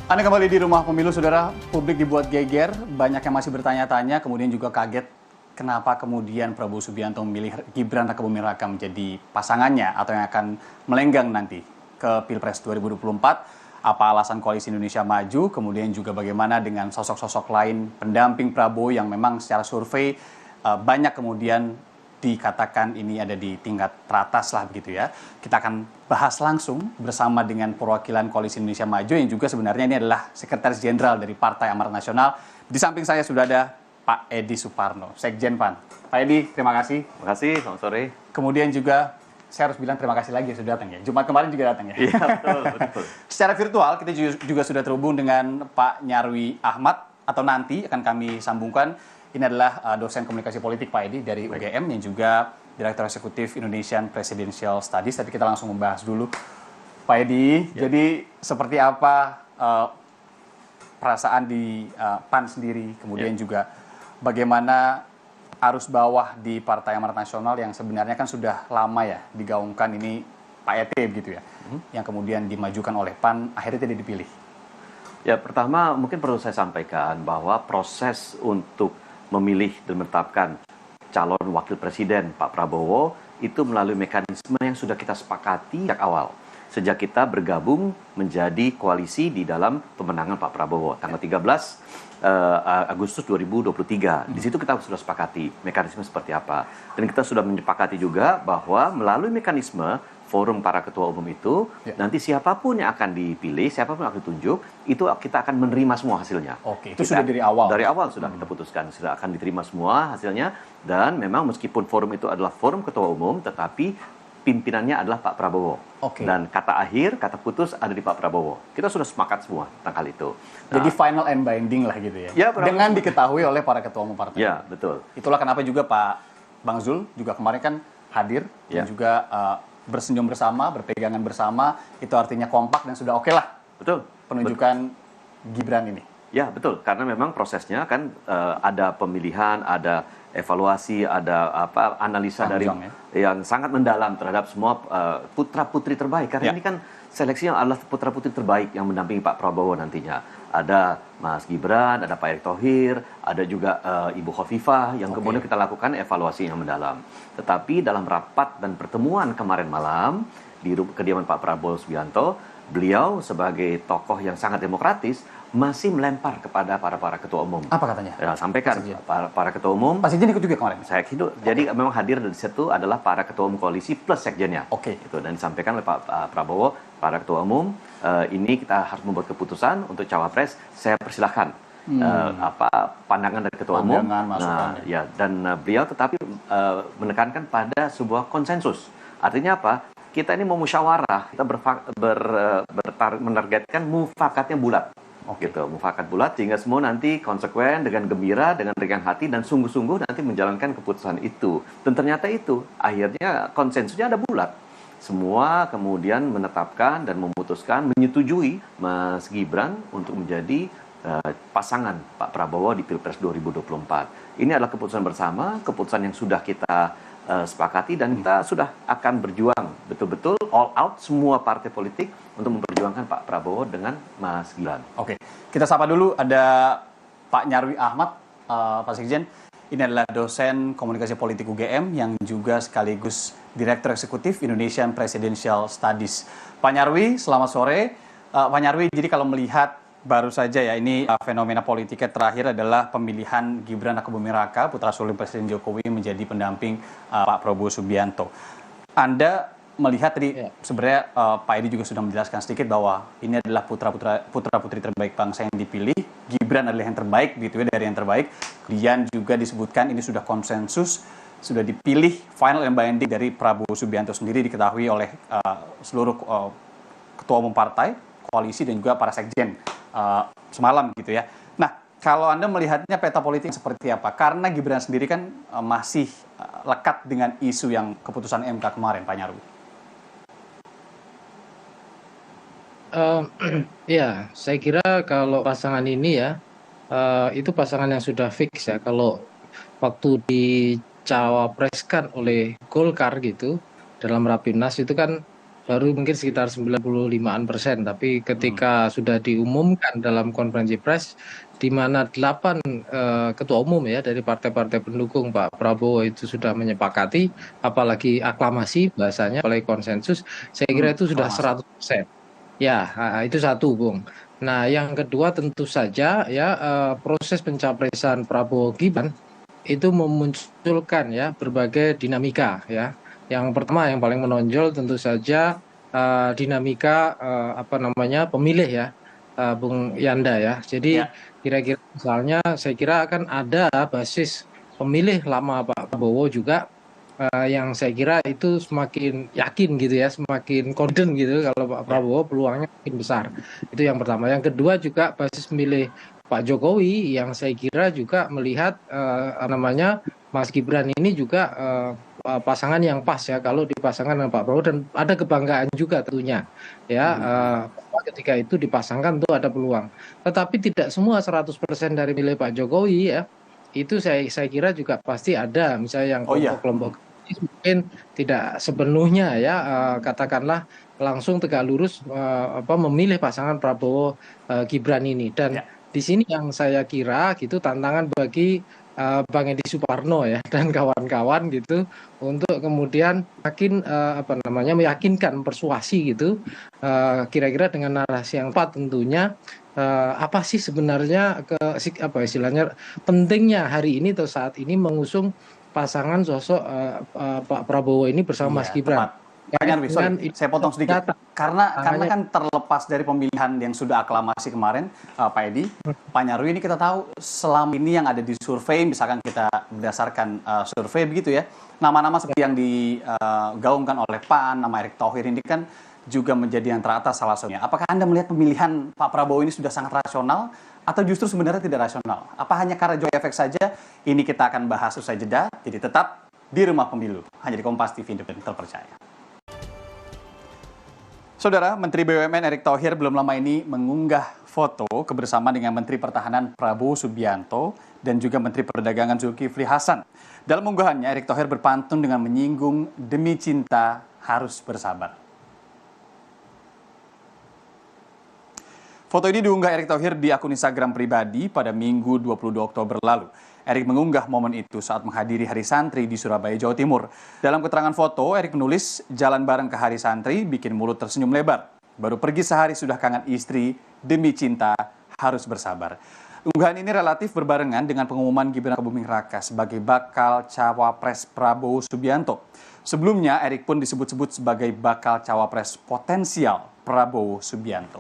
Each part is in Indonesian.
Anda kembali di Rumah Pemilu, Saudara. Publik dibuat geger, banyak yang masih bertanya-tanya, kemudian juga kaget kenapa kemudian Prabowo Subianto memilih Gibran Rakabuming Raka menjadi pasangannya atau yang akan melenggang nanti ke Pilpres 2024. Apa alasan Koalisi Indonesia Maju, kemudian juga bagaimana dengan sosok-sosok lain pendamping Prabowo yang memang secara survei banyak kemudian dikatakan ini ada di tingkat teratas lah begitu ya. Kita akan bahas langsung bersama dengan perwakilan Koalisi Indonesia Maju yang juga sebenarnya ini adalah Sekretaris Jenderal dari Partai Amanat Nasional. Di samping saya sudah ada Pak Edi Suparno, Sekjen PAN. Pak Edi, terima kasih. Terima kasih, selamat sore. Kemudian juga saya harus bilang terima kasih lagi sudah datang ya. Jumat kemarin juga datang ya. Iya, betul. Secara virtual kita juga sudah terhubung dengan Pak Nyarwi Ahmad atau nanti akan kami sambungkan. Ini adalah dosen komunikasi politik Pak Edi dari UGM yang juga Direktur Eksekutif Indonesian Presidential Studies. Tapi kita langsung membahas dulu. Pak Edi, jadi seperti apa perasaan di PAN sendiri, kemudian juga bagaimana arus bawah di Partai Amanat Nasional yang sebenarnya kan sudah lama ya digaungkan ini Pak ET begitu ya, yang kemudian dimajukan oleh PAN akhirnya tidak dipilih. Ya, pertama mungkin perlu saya sampaikan bahwa proses untuk memilih dan menetapkan calon wakil presiden Pak Prabowo itu melalui mekanisme yang sudah kita sepakati sejak awal. Sejak kita bergabung menjadi koalisi di dalam pemenangan Pak Prabowo tanggal 13 Agustus 2023. Di situ kita sudah sepakati mekanisme seperti apa. Dan kita sudah menyepakati juga bahwa melalui mekanisme forum para ketua umum itu, nanti siapapun yang akan dipilih, siapapun yang akan ditunjuk, itu kita akan menerima semua hasilnya. Oke, itu sudah dari awal? Dari awal sudah kita putuskan, sudah akan diterima semua hasilnya. Dan memang meskipun forum itu adalah forum ketua umum, tetapi pimpinannya adalah Pak Prabowo. Dan kata akhir, kata putus ada di Pak Prabowo. Kita sudah sepakat semua tentang hal itu. Jadi final and binding lah gitu ya? Dengan diketahui oleh para ketua umum partai. Ya, betul. Itulah kenapa juga Pak Bang Zul juga kemarin kan hadir dan juga bersenyum bersama, berpegangan bersama, itu artinya kompak dan sudah oke lah. Betul. Penunjukan Gibran ini. Ya, betul. Karena memang prosesnya kan ada pemilihan, ada evaluasi, ada analisa dari yang sangat mendalam terhadap semua putra-putri terbaik. Karena ini kan seleksinya adalah putra-putri terbaik yang mendampingi Pak Prabowo nantinya. Ada Mas Gibran, ada Pak Erick Thohir, ada juga Ibu Khofifah yang kemudian kita lakukan evaluasi yang mendalam. Tetapi dalam rapat dan pertemuan kemarin malam di kediaman Pak Prabowo Subianto, beliau sebagai tokoh yang sangat demokratis masih melempar kepada para ketua umum. Apa katanya? Ya, sampaikan para ketua umum. Pak Sekjen ikut juga kemarin? Saya hidup. Jadi memang hadir di situ adalah para ketua umum koalisi plus sekjennya. Itu dan disampaikan oleh Pak Prabowo, para ketua umum, ini kita harus membuat keputusan untuk cawapres. Saya persilahkan pandangan dari ketua umum. Dan beliau tetapi menekankan pada sebuah konsensus. Artinya apa? Kita ini mau musyawarah, kita menargetkan mufakatnya bulat. Mufakat bulat sehingga semua nanti konsekuen dengan gembira, dengan ringan hati dan sungguh-sungguh nanti menjalankan keputusan itu. Dan ternyata itu akhirnya konsensusnya ada bulat. Semua kemudian menetapkan dan memutuskan menyetujui Mas Gibran untuk menjadi pasangan Pak Prabowo di Pilpres 2024. Ini adalah keputusan bersama, keputusan yang sudah kita sepakati dan kita sudah akan berjuang betul-betul all out semua partai politik untuk memperjuangkan Pak Prabowo dengan Mas Gibran. Kita sapa dulu ada Pak Nyarwi Ahmad, Pak Sekjen. Ini adalah dosen komunikasi politik UGM yang juga sekaligus Direktur Eksekutif Indonesian Presidential Studies. Pak Nyarwi, selamat sore. Pak Nyarwi, jadi kalau melihat baru saja ya, ini fenomena politiknya terakhir adalah pemilihan Gibran Rakabuming Raka, putra sulung Presiden Jokowi menjadi pendamping Pak Prabowo Subianto. Anda melihat tadi sebenarnya Pak Edi juga sudah menjelaskan sedikit bahwa ini adalah putra-putri terbaik bangsa yang dipilih. Gibran adalah yang terbaik gitu ya, dari yang terbaik. Kemudian juga disebutkan ini sudah konsensus, sudah dipilih final and binding dari Prabowo Subianto sendiri, diketahui oleh seluruh ketua umum partai, koalisi dan juga para sekjen semalam gitu ya. Nah, kalau Anda melihatnya peta politik seperti apa? Karena Gibran sendiri kan masih lekat dengan isu yang keputusan MK kemarin, Pak Nyarwi. Ya, saya kira kalau pasangan ini ya, itu pasangan yang sudah fix ya. Kalau waktu dicawapreskan oleh Golkar gitu, dalam Rapimnas itu kan baru mungkin sekitar 95%, tapi ketika sudah diumumkan dalam konferensi pers di mana 8 ketua umum ya dari partai-partai pendukung Pak Prabowo itu sudah menyepakati, apalagi aklamasi bahasanya, apalagi konsensus, saya kira itu sudah Aklamasi. 100%. Ya, itu satu, Bung. Nah, yang kedua tentu saja ya proses pencapresan Prabowo Gibran itu memunculkan ya berbagai dinamika ya. Yang pertama yang paling menonjol tentu saja dinamika apa namanya pemilih ya, Bung Yanda ya. Jadi Ya, kira-kira misalnya saya kira akan ada basis pemilih lama Pak Prabowo juga yang saya kira itu semakin yakin gitu ya, semakin confident gitu kalau Pak ya. Prabowo peluangnya makin besar. Itu yang pertama. Yang kedua juga basis pemilih Pak Jokowi yang saya kira juga melihat apa namanya Mas Gibran ini juga pasangan yang pas ya kalau dipasangkan dengan Pak Prabowo, dan ada kebanggaan juga tentunya ya bahwa ketika itu dipasangkan tuh ada peluang. Tetapi tidak semua 100% dari milih Pak Jokowi ya itu saya kira juga pasti ada misalnya yang Oh iya. kelompok-kelompok mungkin tidak sepenuhnya ya katakanlah langsung tegak lurus apa memilih pasangan Prabowo Gibran ini, dan Ya. di sini yang saya kira gitu tantangan bagi Bang Edi Suparno ya dan kawan-kawan gitu untuk kemudian makin apa namanya meyakinkan persuasi gitu kira-kira dengan narasi yang tepat tentunya apa sih sebenarnya apa istilahnya pentingnya hari ini atau saat ini mengusung pasangan sosok Pak Prabowo ini bersama Mas Iya, Gibran. tepat. Pak Kait Nyarwi, sorry, dengan saya potong sedikit. data. Karena Makanya kan terlepas dari pemilihan yang sudah aklamasi kemarin, Pak Edi, Pak Nyarwi ini kita tahu selama ini yang ada di survei, misalkan kita berdasarkan survei begitu ya, nama-nama seperti yang digaungkan oleh PAN, nama Erick Thohir ini kan juga menjadi yang teratas salah satunya. Apakah Anda melihat pemilihan Pak Prabowo ini sudah sangat rasional atau justru sebenarnya tidak rasional? Apa hanya karena joy effect saja? Ini kita akan bahas usai jeda. Jadi tetap di Rumah Pemilu, hanya di Kompas TV Independen Terpercaya. Saudara, Menteri BUMN Erick Thohir belum lama ini mengunggah foto kebersamaan dengan Menteri Pertahanan Prabowo Subianto dan juga Menteri Perdagangan Zulkifli Hasan. Dalam unggahannya, Erick Thohir berpantun dengan menyinggung demi cinta harus bersabar. Foto ini diunggah Erick Thohir di akun Instagram pribadi pada Minggu 22 Oktober lalu. Erick mengunggah momen itu saat menghadiri Hari Santri di Surabaya, Jawa Timur. Dalam keterangan foto, Erick menulis, jalan bareng ke Hari Santri bikin mulut tersenyum lebar. Baru pergi sehari sudah kangen istri, demi cinta harus bersabar. Unggahan ini relatif berbarengan dengan pengumuman Gibran Rakabuming Raka sebagai bakal cawapres Prabowo Subianto. Sebelumnya, Erick pun disebut-sebut sebagai bakal cawapres potensial Prabowo Subianto.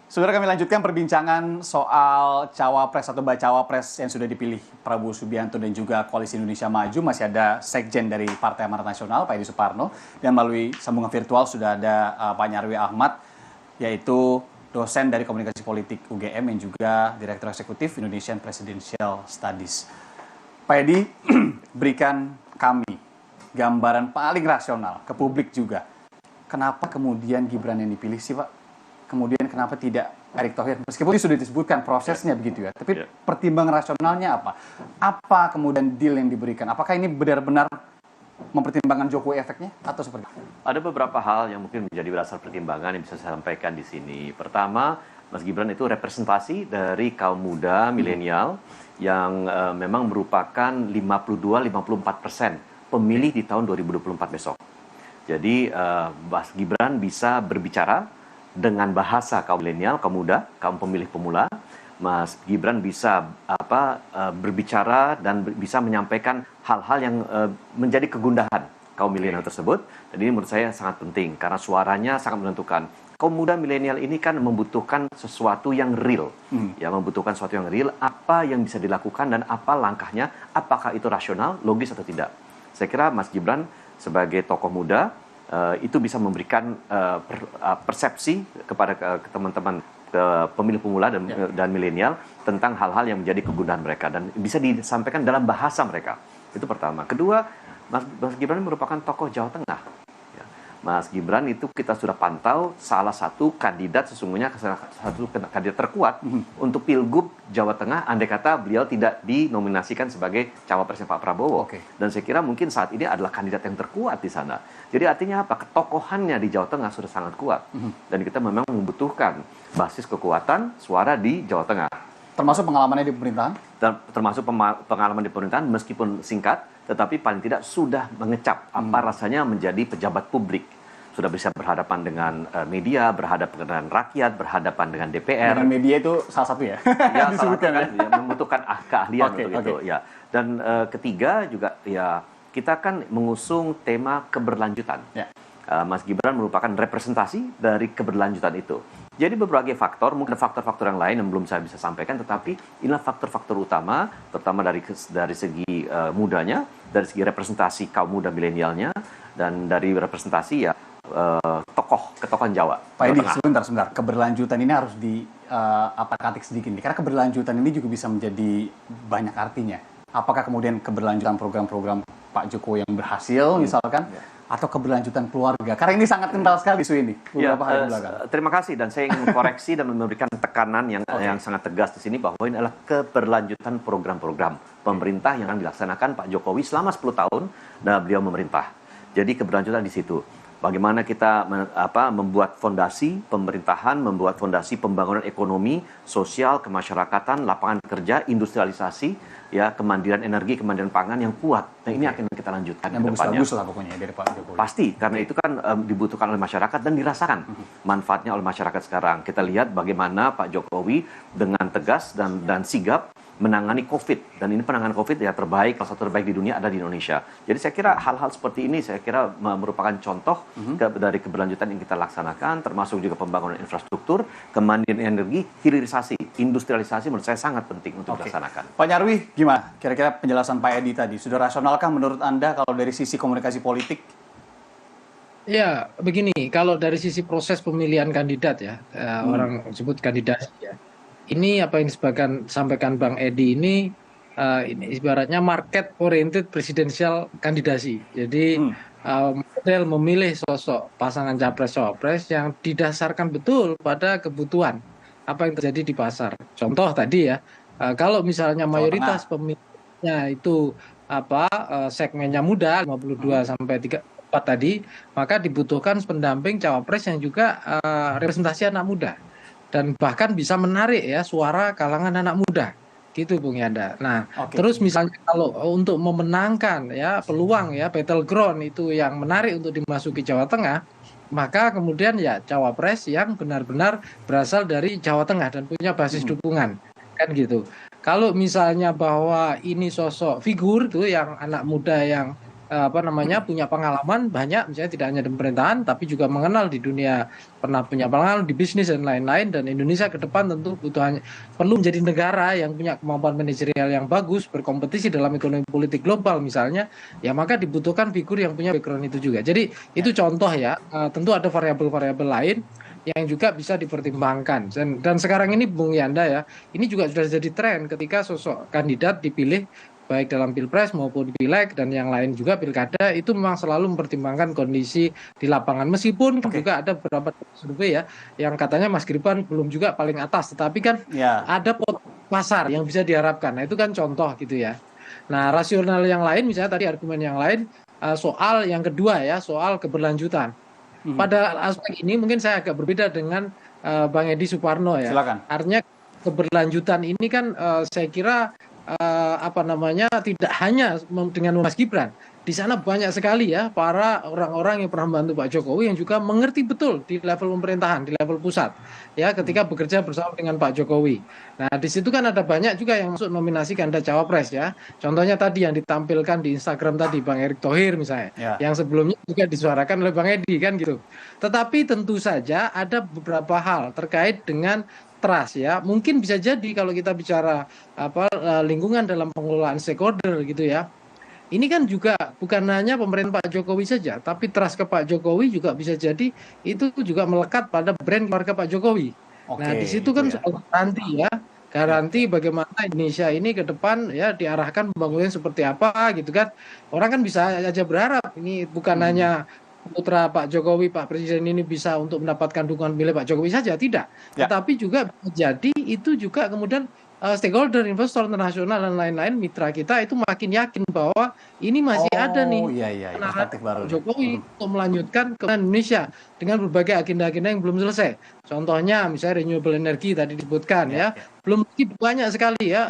Saudara, kami lanjutkan perbincangan soal cawapres atau bacawapres yang sudah dipilih Prabowo Subianto dan juga Koalisi Indonesia Maju. Masih ada sekjen dari Partai Amanat Nasional, Pak Edi Suparno. Dan melalui sambungan virtual sudah ada Pak Nyarwi Ahmad, yaitu dosen dari Komunikasi Politik UGM yang juga Direktur Eksekutif Indonesian Presidential Studies. Pak Edi, berikan kami gambaran paling rasional ke publik juga. Kenapa kemudian Gibran yang dipilih sih, Pak? Kemudian kenapa tidak Erick Thohir? Meskipun sudah disebutkan prosesnya begitu ya, tapi pertimbangan rasionalnya apa? Apa kemudian deal yang diberikan? Apakah ini benar-benar mempertimbangkan Jokowi efeknya atau seperti apa? Ada beberapa hal yang mungkin menjadi dasar pertimbangan yang bisa saya sampaikan di sini. Pertama, Mas Gibran itu representasi dari kaum muda milenial yang memang merupakan 52-54% pemilih di tahun 2024 besok. Jadi Mas Gibran bisa berbicara dengan bahasa kaum milenial, kaum muda, kaum pemilih pemula. Mas Gibran bisa berbicara dan bisa menyampaikan hal-hal yang menjadi kegundahan kaum milenial tersebut. Dan ini menurut saya sangat penting karena suaranya sangat menentukan. Kaum muda milenial ini kan membutuhkan sesuatu yang real, ya, membutuhkan sesuatu yang real. Apa yang bisa dilakukan dan apa langkahnya? Apakah itu rasional, logis atau tidak? Saya kira Mas Gibran sebagai tokoh muda itu bisa memberikan persepsi kepada teman-teman pemilih pemula dan milenial tentang hal-hal yang menjadi kegundahan mereka dan bisa disampaikan dalam bahasa mereka. Itu pertama. Kedua, Mas Gibran merupakan tokoh Jawa Tengah. Ya. Mas Gibran itu kita sudah pantau salah satu kandidat, sesungguhnya salah satu kandidat terkuat untuk Pilgub Jawa Tengah, andai kata beliau tidak dinominasikan sebagai cawapresnya Pak Prabowo. Dan saya kira mungkin saat ini adalah kandidat yang terkuat di sana. Jadi artinya apa? Ketokohannya di Jawa Tengah sudah sangat kuat. Dan kita memang membutuhkan basis kekuatan suara di Jawa Tengah. Termasuk pengalamannya di pemerintahan? Dan termasuk pengalaman di pemerintahan meskipun singkat, tetapi paling tidak sudah mengecap apa rasanya menjadi pejabat publik. Sudah bisa berhadapan dengan media, berhadapan dengan rakyat, berhadapan dengan DPR. Dengan media itu salah satu ya? Ya, disebutkan kan? Ya, membutuhkan keahlian untuk itu. Ya. Dan ketiga juga ya kita kan mengusung tema keberlanjutan. Ya. Mas Gibran merupakan representasi dari keberlanjutan itu. Jadi berbagai faktor, mungkin faktor-faktor yang lain yang belum saya bisa sampaikan, tetapi inilah faktor-faktor utama, terutama dari segi mudanya, dari segi representasi kaum muda milenialnya, dan dari representasi ya ketokohan Jawa. Pak Edi, sebentar. Keberlanjutan ini harus katik sedikit nih, karena keberlanjutan ini juga bisa menjadi banyak artinya. Apakah kemudian keberlanjutan program-program Pak Jokowi yang berhasil, misalkan, atau keberlanjutan keluarga? Karena ini sangat kental sekali isu ini beberapa hari belakang. Terima kasih, dan saya ingin mengkoreksi dan memberikan tekanan yang sangat tegas di sini bahwa ini adalah keberlanjutan program-program pemerintah yang akan dilaksanakan Pak Jokowi selama 10 tahun dan beliau memerintah. Jadi keberlanjutan di situ. Bagaimana kita membuat fondasi pemerintahan, membuat fondasi pembangunan ekonomi, sosial, kemasyarakatan, lapangan kerja, industrialisasi, ya, kemandirian energi, kemandirian pangan yang kuat. Nah, ini akan kita lanjutkan yang ke depannya. bagus lah pokoknya dari Pak Jokowi. Pasti, karena itu kan dibutuhkan oleh masyarakat dan dirasakan manfaatnya oleh masyarakat sekarang. Kita lihat bagaimana Pak Jokowi dengan tegas dan sigap menangani COVID, dan ini penanganan COVID ya terbaik, salah satu terbaik di dunia ada di Indonesia. Jadi saya kira hal-hal seperti ini saya kira merupakan contoh dari keberlanjutan yang kita laksanakan, termasuk juga pembangunan infrastruktur, kemandirian energi, hilirisasi, industrialisasi menurut saya sangat penting untuk dilaksanakan. Pak Nyarwi, gimana? Kira-kira penjelasan Pak Edi tadi, sudah rasionalkah menurut Anda kalau dari sisi komunikasi politik? Ya, begini, kalau dari sisi proses pemilihan kandidat ya, orang sebut kandidasi ya. Ini apa yang disampaikan Bang Edi ini ibaratnya market oriented presidential kandidasi. Jadi model memilih sosok pasangan capres-cawapres yang didasarkan betul pada kebutuhan apa yang terjadi di pasar. Contoh tadi ya, kalau misalnya mayoritas pemilihnya itu segmennya muda 52 sampai 34 tadi, maka dibutuhkan pendamping cawapres yang juga representasi anak muda. Dan bahkan bisa menarik ya suara kalangan anak muda gitu Bung Yanda. Nah, terus misalnya kalau untuk memenangkan ya peluang ya battleground itu yang menarik untuk dimasuki Jawa Tengah, maka kemudian ya cawapres yang benar-benar berasal dari Jawa Tengah dan punya basis dukungan kan gitu. Kalau misalnya bahwa ini sosok figur tuh yang anak muda yang punya pengalaman banyak, misalnya tidak hanya di pemerintahan tapi juga mengenal di dunia, pernah punya pengalaman di bisnis dan lain-lain, dan Indonesia ke depan tentu perlu menjadi negara yang punya kemampuan manajerial yang bagus, berkompetisi dalam ekonomi politik global misalnya, ya maka dibutuhkan figur yang punya background itu juga. Jadi itu contoh ya, tentu ada variabel-variabel lain yang juga bisa dipertimbangkan. Dan sekarang ini Bung Yanda ya, ini juga sudah jadi tren ketika sosok kandidat dipilih baik dalam pilpres maupun pileg dan yang lain juga pilkada, itu memang selalu mempertimbangkan kondisi di lapangan. Meskipun juga ada beberapa survei ya yang katanya Mas Gibran belum juga paling atas, tetapi kan ada pasar yang bisa diharapkan. Nah itu kan contoh gitu ya. Nah rasional yang lain, misalnya tadi argumen yang lain soal yang kedua ya, soal keberlanjutan. Pada aspek ini mungkin saya agak berbeda dengan Bang Edi Suparno ya. Silakan. Artinya keberlanjutan ini kan saya kira tidak hanya dengan Mas Gibran. Di sana banyak sekali ya para orang-orang yang pernah membantu Pak Jokowi yang juga mengerti betul di level pemerintahan, di level pusat ya ketika bekerja bersama dengan Pak Jokowi. Nah, di situ kan ada banyak juga yang masuk nominasi ganda cawapres ya. Contohnya tadi yang ditampilkan di Instagram tadi Bang Erick Thohir misalnya, yang sebelumnya juga disuarakan oleh Bang Edi kan gitu. Tetapi tentu saja ada beberapa hal terkait dengan trust ya, mungkin bisa jadi kalau kita bicara lingkungan dalam pengelolaan stakeholder gitu ya. Ini kan juga bukan hanya pemerintahan Pak Jokowi saja, tapi trust ke Pak Jokowi juga bisa jadi itu juga melekat pada brand keluarga Pak Jokowi. Nah di situ kan soal garanti bagaimana Indonesia ini ke depan ya diarahkan pembangunan seperti apa gitu kan. Orang kan bisa aja berharap ini bukan hanya putra Pak Jokowi, Pak Presiden ini bisa untuk mendapatkan dukungan milih Pak Jokowi saja, tidak. Ya. Tetapi juga bisa jadi itu juga kemudian stakeholder, investor internasional dan lain-lain mitra kita itu makin yakin bahwa ini masih ada nih Oh iya iya, perspektif baru. Pak Jokowi untuk melanjutkan kemimpinan Indonesia dengan berbagai agenda-agenda yang belum selesai. Contohnya misalnya renewable energy tadi disebutkan ya. Belum banyak sekali ya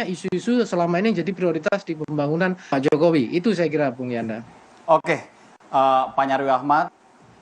isu-isu selama ini yang jadi prioritas di pembangunan Pak Jokowi. Itu saya kira Bung Yanda. Oke, Pak Nyarwi Ahmad,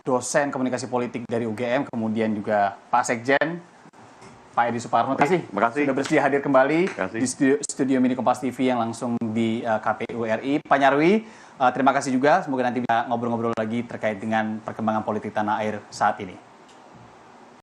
dosen komunikasi politik dari UGM, kemudian juga Pak Sekjen, Pak Edi Suparno, terima kasih. sudah bersedia hadir kembali Makasih. di studio Mini Kompas TV yang langsung di KPU RI. Pak Nyarwi, terima kasih juga. Semoga nanti bisa ngobrol-ngobrol lagi terkait dengan perkembangan politik tanah air saat ini.